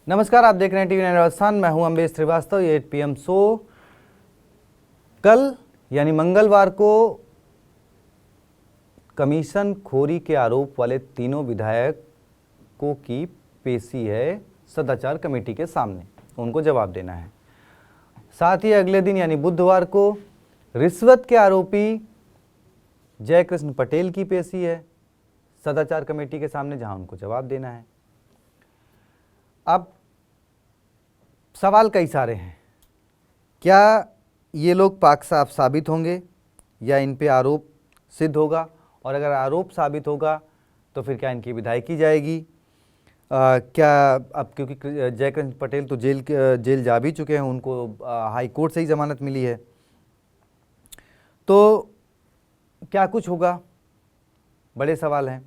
नमस्कार, आप देख रहे हैं टीवी 9 राजस्थान। मैं हूं अम्बेश श्रीवास्तव। ये 8 PM शो। कल यानी मंगलवार को कमीशन खोरी के आरोप वाले तीनों विधायकों की पेशी है सदाचार कमेटी के सामने। उनको जवाब देना है। साथ ही अगले दिन यानी बुधवार को रिश्वत के आरोपी जयकृष्ण पटेल की पेशी है सदाचार कमेटी के सामने, जहां उनको जवाब देना है। अब सवाल कई सारे हैं। क्या ये लोग पाक साफ साबित होंगे या इन पे आरोप सिद्ध होगा? और अगर आरोप साबित होगा तो फिर क्या इनकी विधायकी जाएगी? क्या अब क्योंकि जयकृष्ण पटेल तो जेल जा भी चुके हैं, उनको हाई कोर्ट से ही जमानत मिली है, तो क्या कुछ होगा? बड़े सवाल हैं।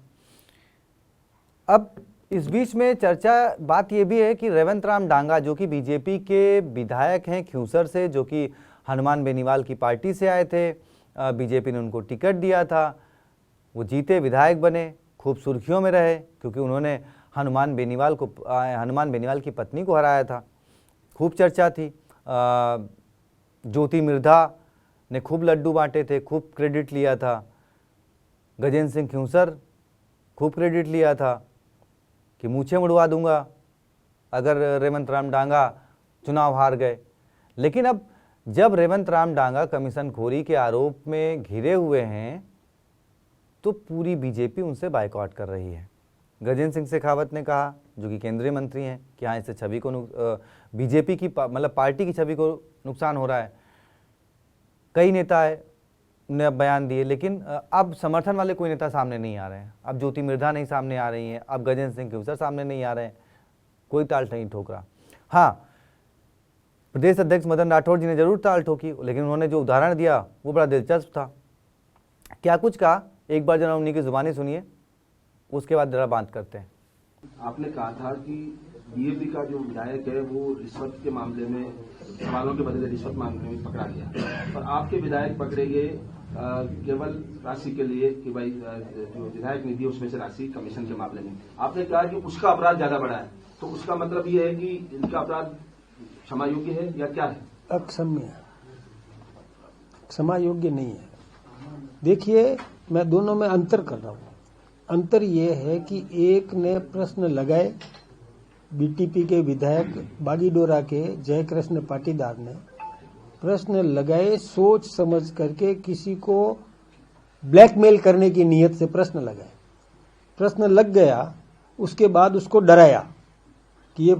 अब इस बीच में बात ये भी है कि रेवंत राम डांगा, जो कि बीजेपी के विधायक हैं खियूसर से, जो कि हनुमान बेनीवाल की पार्टी से आए थे, बीजेपी ने उनको टिकट दिया था, वो जीते, विधायक बने, खूब सुर्खियों में रहे क्योंकि उन्होंने हनुमान बेनीवाल की पत्नी को हराया था, खूब चर्चा थी। ज्योति मिर्धा ने खूब लड्डू बांटे थे, खूब क्रेडिट लिया था। गजेंद्र सिंह खियूसर खूब क्रेडिट लिया था कि मूछें मुड़वा दूंगा अगर रेवंत राम डांगा चुनाव हार गए। लेकिन अब जब रेवंत राम डांगा कमीशन खोरी के आरोप में घिरे हुए हैं तो पूरी बीजेपी उनसे बायकॉट कर रही है। गजेंद्र सिंह शेखावत ने कहा, जो कि केंद्रीय मंत्री हैं, कि हाँ, इससे छवि को बीजेपी की मतलब पार्टी की छवि को नुकसान हो रहा है। कई नेता ने अब बयान दिए, लेकिन अब समर्थन वाले कोई नेता सामने नहीं आ रहे हैं। अब ज्योति मिर्धा नहीं सामने आ रही हैं, अब गजेंद्र सिंह खियूसर सामने नहीं आ रहे हैं, कोई ताल नहीं ठोक रहा। हाँ, प्रदेश अध्यक्ष मदन राठौर जी ने जरूर ताल ठोकी, लेकिन उन्होंने जो उदाहरण दिया वो बड़ा दिलचस्प था। क्या कुछ कहा, एक बार जरा उन्हीं की जुबानी सुनिए, उसके बाद जरा बात करते हैं। आपने कहा था कि बीजेपी का जो विधायक है वो रिश्वत के मामले में, सवालों के बदले रिश्वत मामले में पकड़ा गया, और आपके विधायक पकड़े गए केवल राशि के लिए कि भाई जो विधायक निधि उसमें से राशि कमीशन के मामले में। आपने कहा कि उसका अपराध ज्यादा बड़ा है, तो उसका मतलब ये है कि इनका अपराध क्षमा योग्य है या क्या है? अक्षम्य है, क्षमा योग्य नहीं है। देखिए, मैं दोनों में अंतर कर रहा हूं। अंतर ये है कि एक ने प्रश्न लगाए, बीटीपी के विधायक बागीडोरा के जयकृष्ण पाटीदार ने प्रश्न लगाए, सोच समझ करके किसी को ब्लैकमेल करने की नीयत से प्रश्न लगाए। प्रश्न लग गया, उसके बाद उसको डराया कि ये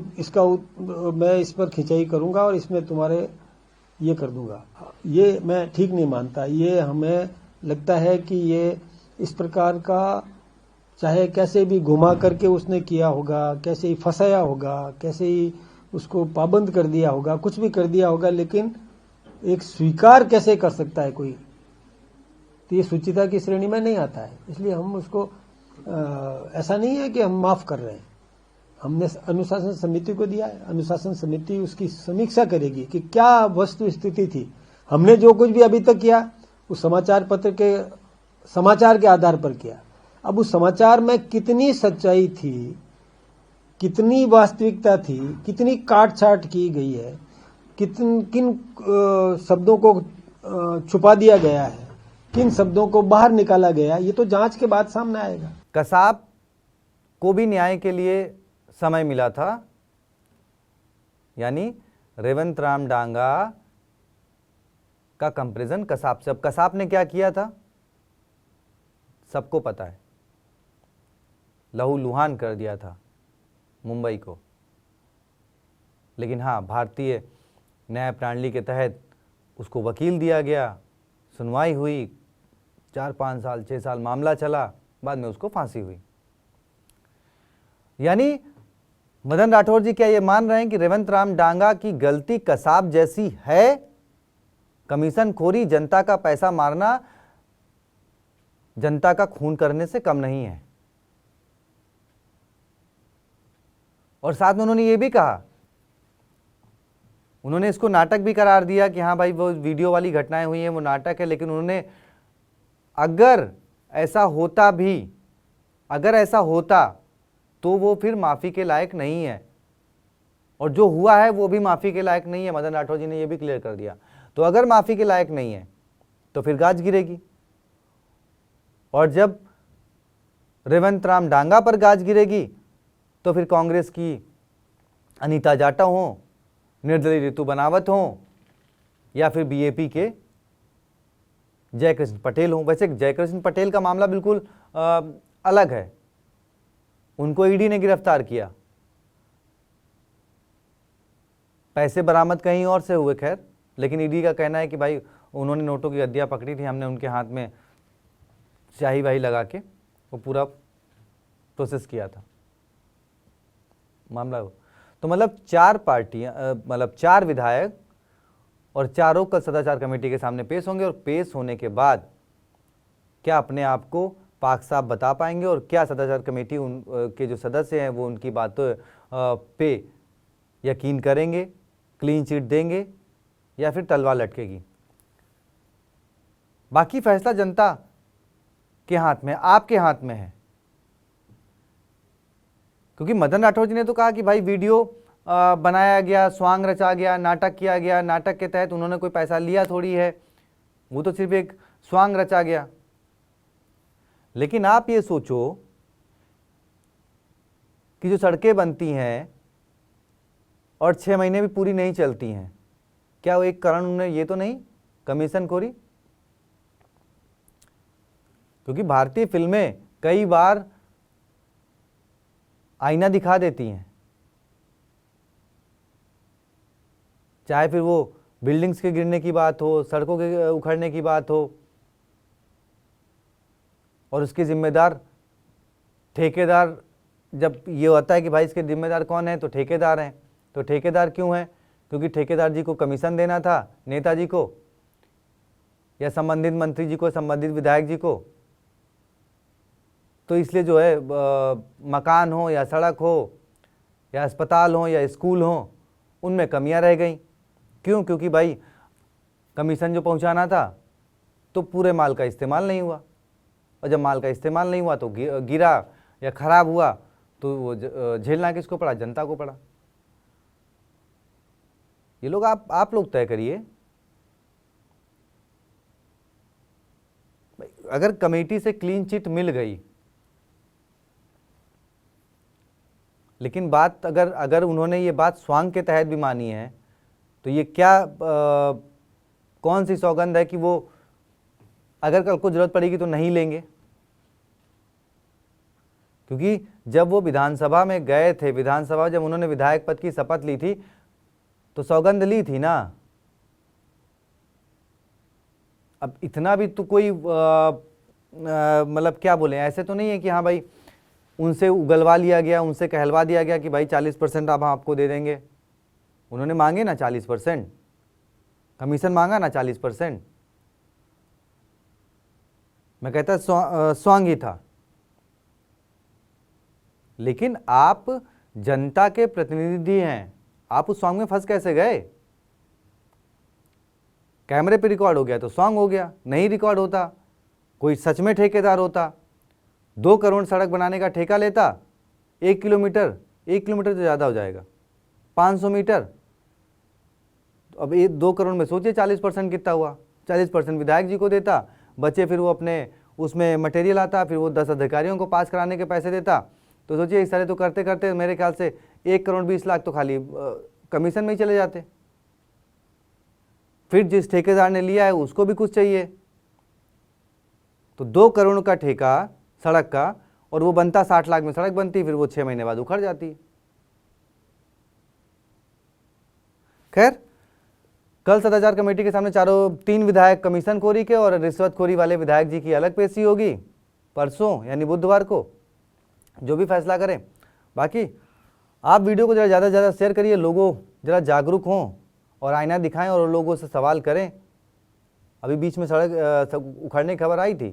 मैं इस पर खिंचाई करूंगा और इसमें तुम्हारे ये कर दूंगा। ये मैं ठीक नहीं मानता। ये हमें लगता है कि ये इस प्रकार का, चाहे कैसे भी घुमा करके उसने किया होगा, कैसे ही फंसाया होगा, कैसे ही उसको पाबंद कर दिया होगा, कुछ भी कर दिया होगा, लेकिन एक स्वीकार कैसे कर सकता है कोई, तो ये सुचिता की श्रेणी में नहीं आता है। इसलिए हम उसको ऐसा नहीं है कि हम माफ कर रहे हैं। हमने अनुशासन समिति को दिया है, अनुशासन समिति उसकी समीक्षा करेगी कि क्या वस्तु स्थिति थी। हमने जो कुछ भी अभी तक किया उस समाचार पत्र के समाचार के आधार पर किया। अब उस समाचार में कितनी सच्चाई थी, कितनी वास्तविकता थी, कितनी काट छाट की गई है, किन शब्दों को छुपा दिया गया है, किन शब्दों को बाहर निकाला गया, ये तो जांच के बाद सामने आएगा। कसाब को भी न्याय के लिए समय मिला था, यानी रेवंत राम डांगा का कंपैरिजन कसाब से। अब कसाब ने क्या किया था सबको पता है, लहूलुहान कर दिया था मुंबई को। लेकिन हाँ, भारतीय न्याय प्रणाली के तहत उसको वकील दिया गया, सुनवाई हुई, 4-5 साल 6 साल मामला चला, बाद में उसको फांसी हुई। यानी मदन राठौर जी क्या ये मान रहे हैं कि रेवंत राम डांगा की गलती कसाब जैसी है? कमीशन खोरी, जनता का पैसा मारना, जनता का खून करने से कम नहीं है। और साथ में उन्होंने ये भी कहा, उन्होंने इसको नाटक भी करार दिया कि हाँ भाई, वो वीडियो वाली घटनाएं हुई हैं वो नाटक है। लेकिन उन्होंने, अगर ऐसा होता तो वो फिर माफी के लायक नहीं है। और जो हुआ है वो भी माफ़ी के लायक नहीं है। मदन राठौर जी ने ये भी क्लियर कर दिया। तो अगर माफ़ी के लायक नहीं है तो फिर गाज गिरेगी, और जब रेवंत राम डांगा पर गाज गिरेगी तो फिर कांग्रेस की अनीता जाटव हों, निर्दलीय ऋतु बनावत हों, या फिर बीएपी के जयकृष्ण पटेल हों। वैसे जयकृष्ण पटेल का मामला बिल्कुल अलग है, उनको ईडी ने गिरफ्तार किया, पैसे बरामद कहीं और से हुए खैर, लेकिन ईडी का कहना है कि भाई उन्होंने नोटों की गद्दियाँ पकड़ी थी, हमने उनके हाथ में स्याही वाही लगा के वो पूरा प्रोसेस किया था मामला। तो मतलब 4 पार्टियां, मतलब 4 विधायक और चारों कल सदाचार कमेटी के सामने पेश होंगे, और पेश होने के बाद क्या अपने आप को पाक साफ बता पाएंगे, और क्या सदाचार कमेटी के जो सदस्य हैं वो उनकी बातों पे यकीन करेंगे, क्लीन चिट देंगे, या फिर तलवार लटकेगी। बाकी फैसला जनता के हाथ में, आपके हाथ में है। क्योंकि मदन राठौर जी ने तो कहा कि भाई वीडियो बनाया गया, स्वांग रचा गया, नाटक किया गया, नाटक के तहत उन्होंने कोई पैसा लिया थोड़ी है, वो तो सिर्फ एक स्वांग रचा गया। लेकिन आप ये सोचो कि जो सड़कें बनती हैं और 6 महीने भी पूरी नहीं चलती हैं, क्या वो एक कारण उन्हें ये तो नहीं कमीशन खोरी? क्योंकि भारतीय फिल्में कई बार आईना दिखा देती हैं, चाहे फिर वो बिल्डिंग्स के गिरने की बात हो, सड़कों के उखड़ने की बात हो, और उसके जिम्मेदार ठेकेदार, जब ये होता है कि भाई इसके जिम्मेदार कौन है, तो ठेकेदार हैं। तो ठेकेदार क्यों हैं? क्योंकि ठेकेदार जी को कमीशन देना था, नेताजी को या संबंधित मंत्री जी को, संबंधित विधायक जी को। तो इसलिए जो है मकान हो या सड़क हो या अस्पताल हो या स्कूल हो, उनमें कमियां रह गई। क्यों? क्योंकि भाई कमीशन जो पहुंचाना था तो पूरे माल का इस्तेमाल नहीं हुआ, और जब माल का इस्तेमाल नहीं हुआ तो गिरा या खराब हुआ, तो वो झेलना किसको पड़ा? जनता को पड़ा। ये लोग आप लोग तय करिए। अगर कमेटी से क्लीन चिट मिल गई, लेकिन बात अगर उन्होंने ये बात स्वांग के तहत भी मानी है, तो ये क्या कौन सी सौगंध है कि वो अगर कल को जरूरत पड़ेगी तो नहीं लेंगे? क्योंकि जब वो विधानसभा में गए थे, विधानसभा जब उन्होंने विधायक पद की शपथ ली थी तो सौगंध ली थी ना। अब इतना भी तो कोई मतलब क्या बोले, ऐसे तो नहीं है कि हाँ भाई उनसे उगलवा लिया गया, उनसे कहलवा दिया गया कि भाई 40% अब हम आपको दे देंगे। उन्होंने मांगे ना 40%, कमीशन मांगा ना 40%। मैं कहता स्वांग ही था। लेकिन आप जनता के प्रतिनिधि हैं, आप उस स्वांग में फंस कैसे गए? कैमरे पे रिकॉर्ड हो गया तो स्वांग हो गया, नहीं रिकॉर्ड होता, कोई सच में ठेकेदार होता, 2 करोड़ सड़क बनाने का ठेका लेता, 1 किलोमीटर तो ज़्यादा हो जाएगा, 500 मीटर। अब ये 2 करोड़ में सोचिए 40% कितना हुआ? 40% विधायक जी को देता, बचे फिर वो अपने उसमें मटेरियल आता, फिर वो 10 अधिकारियों को पास कराने के पैसे देता। तो सोचिए इस तरह तो करते करते मेरे ख्याल से 1 करोड़ 20 लाख तो खाली कमीशन में ही चले जाते। फिर जिस ठेकेदार ने लिया है उसको भी कुछ चाहिए। तो 2 करोड़ का ठेका सड़क का, और वो बनता 60 लाख में सड़क बनती, फिर वो 6 महीने बाद उखड़ जाती। खैर, कल सदाचार कमेटी के सामने 3 विधायक कमीशन खोरी के और रिश्वतखोरी वाले विधायक जी की अलग पेशी होगी परसों यानी बुधवार को, जो भी फैसला करें। बाकी आप वीडियो को ज़्यादा से ज़्यादा शेयर करिए, लोगों ज़रा जागरूक हों और आईना दिखाएं और लोगों से सवाल करें। अभी बीच में सड़क उखड़ने की खबर आई थी,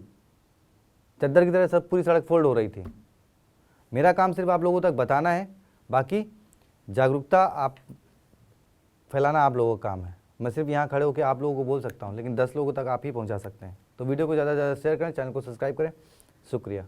चद्दर की तरह सब पूरी सड़क फोल्ड हो रही थी। मेरा काम सिर्फ आप लोगों तक बताना है, बाकी जागरूकता आप फैलाना आप लोगों का काम है। मैं सिर्फ यहाँ खड़े होकर आप लोगों को बोल सकता हूँ, लेकिन 10 लोगों तक आप ही पहुँचा सकते हैं। तो वीडियो को ज़्यादा से ज़्यादा शेयर करें, चैनल को सब्सक्राइब करें। शुक्रिया।